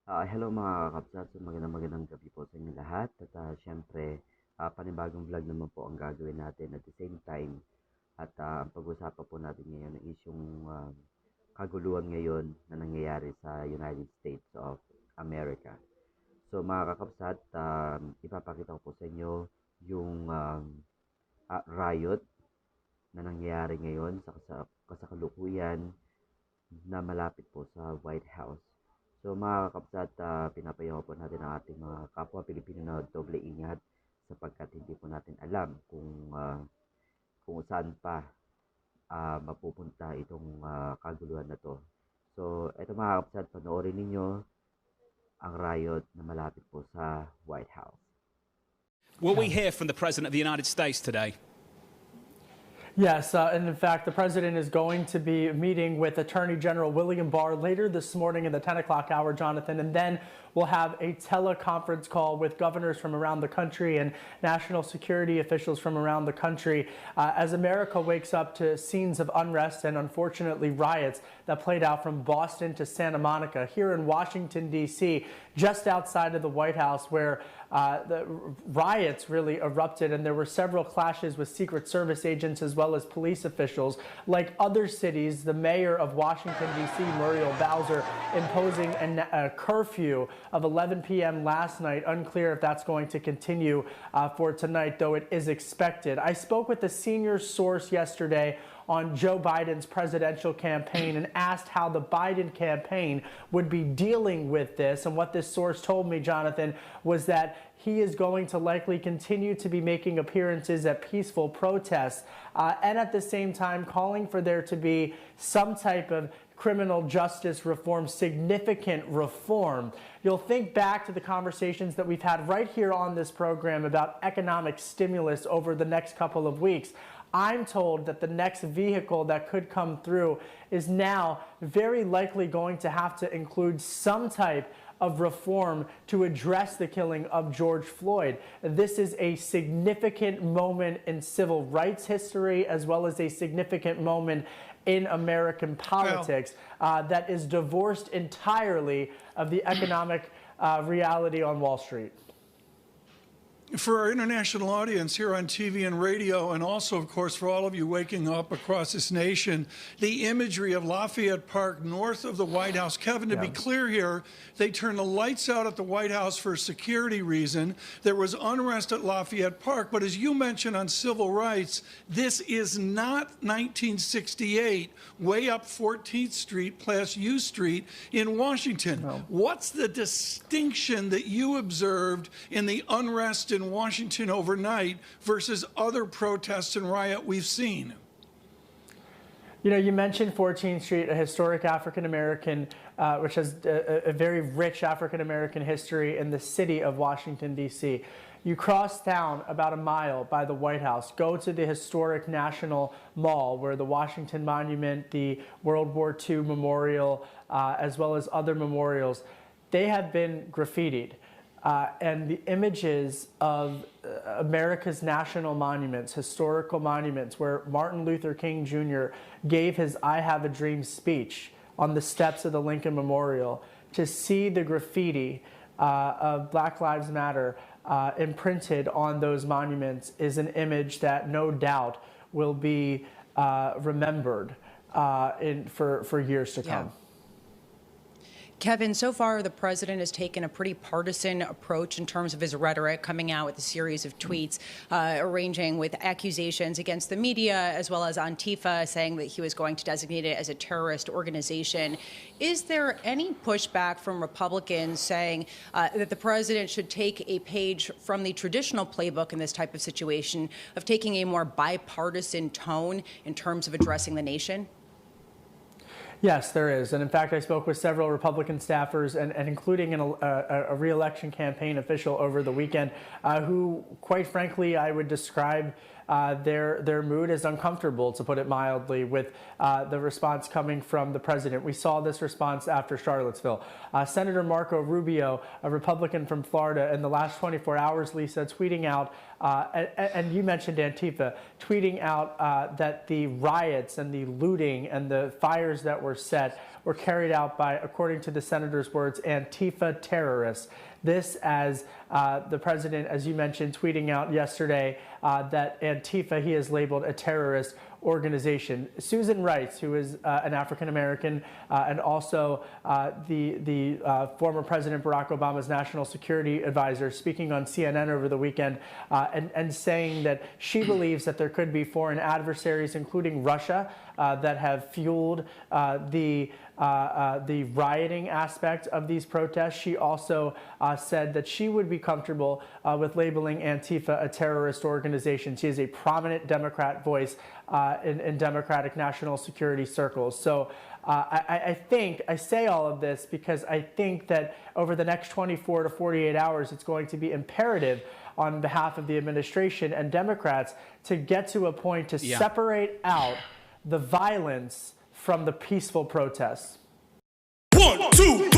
Hello mga kakabsat, so magandang gabi po sa inyo lahat. At syempre, panibagong vlog naman po ang gagawin natin at the same time. At ang pag-usapan po natin ngayon is yung kaguluhan ngayon na nangyayari sa United States of America. So mga kakabsat, ipapakita ko po sa inyo yung riot na nangyayari ngayon sa kasalukuyan na malapit po sa White House. So mga kakapsat, pinapayaw po natin ang ating mga kapwa Pilipino na doble ingat sapagkat hindi po natin alam kung saan pa mapupunta itong kaguluhan na to. So ito mga kakapsat, panoorin ninyo ang riot na malapit po sa White House. Will we hear from the President of the United States today? Yes, and in fact, the president is going to be meeting with Attorney General William Barr later this morning in the 10 o'clock hour, Jonathan, and then we'll have a teleconference call with governors from around the country and national security officials from around the country as America wakes up to scenes of unrest and unfortunately riots that played out from Boston to Santa Monica here in Washington, D.C., just outside of the White House, where the riots really erupted, and there were several clashes with Secret Service agents as well as police officials. Like other cities, the mayor of Washington, D.C., Muriel Bowser, imposing a curfew of 11 p.m. last night. Unclear if that's going to continue for tonight, though it is expected. I spoke with a senior source yesterday on Joe Biden's presidential campaign and asked how the Biden campaign would be dealing with this. And what this source told me, Jonathan, was that he is going to likely continue to be making appearances at peaceful protests and at the same time calling for there to be some type of criminal justice reform, significant reform. You'll think back to the conversations that we've had right here on this program about economic stimulus over the next couple of weeks. I'm told that the next vehicle that could come through is now very likely going to have to include some type of reform to address the killing of George Floyd. This is a significant moment in civil rights history as well as a significant moment in American politics that is divorced entirely of the economic reality on Wall Street. For our international audience here on TV and radio, and also, of course, for all of you waking up across this nation, the imagery of Lafayette Park north of the White House. Kevin, to be clear here, they turned the lights out at the White House for a security reason. There was unrest at Lafayette Park, but as you mentioned on civil rights, this is not 1968, way up 14th Street, plus U Street in Washington. No. What's the distinction that you observed in the unrest in Washington overnight versus other protests and riot we've seen? You know, you mentioned 14th Street, a historic African-American, which has a very rich African-American history in the city of Washington, D.C. You cross town about a mile by the White House, go to the historic National Mall where the Washington Monument, the World War II Memorial, as well as other memorials, they have been graffitied. And the images of America's national monuments, historical monuments, where Martin Luther King Jr. gave his I Have a Dream speech on the steps of the Lincoln Memorial, to see the graffiti of Black Lives Matter imprinted on those monuments is an image that no doubt will be remembered for years to come. Kevin, so far the president has taken a pretty partisan approach in terms of his rhetoric, coming out with a series of tweets arranging with accusations against the media as well as Antifa, saying that he was going to designate it as a terrorist organization. Is there any pushback from Republicans saying that the president should take a page from the traditional playbook in this type of situation of taking a more bipartisan tone in terms of addressing the nation? Yes, there is. And in fact, I spoke with several Republican staffers and including a re-election campaign official over the weekend who, quite frankly, I would describe their mood as uncomfortable, to put it mildly, with the response coming from the president. We saw this response after Charlottesville. Senator Marco Rubio, a Republican from Florida, in the last 24 hours, Lisa, tweeting out, and you mentioned Antifa, tweeting out that the riots and the looting and the fires that were set were carried out by, according to the senator's words, Antifa terrorists. This as the president, as you mentioned, tweeting out yesterday that Antifa he has labeled a terrorist organization. Susan Rice, who is an African-American and also the former President Barack Obama's national security advisor, speaking on CNN over the weekend and saying that she believes that there could be foreign adversaries, including Russia, that have fueled the rioting aspect of these protests. She also said that she would be comfortable with labeling Antifa a terrorist organization. She is a prominent Democrat voice in Democratic national security circles. So I think I say all of this because I think that over the next 24 to 48 hours, it's going to be imperative on behalf of the administration and Democrats to get to a point to separate out the violence from the peaceful protests. 1, 2, 3.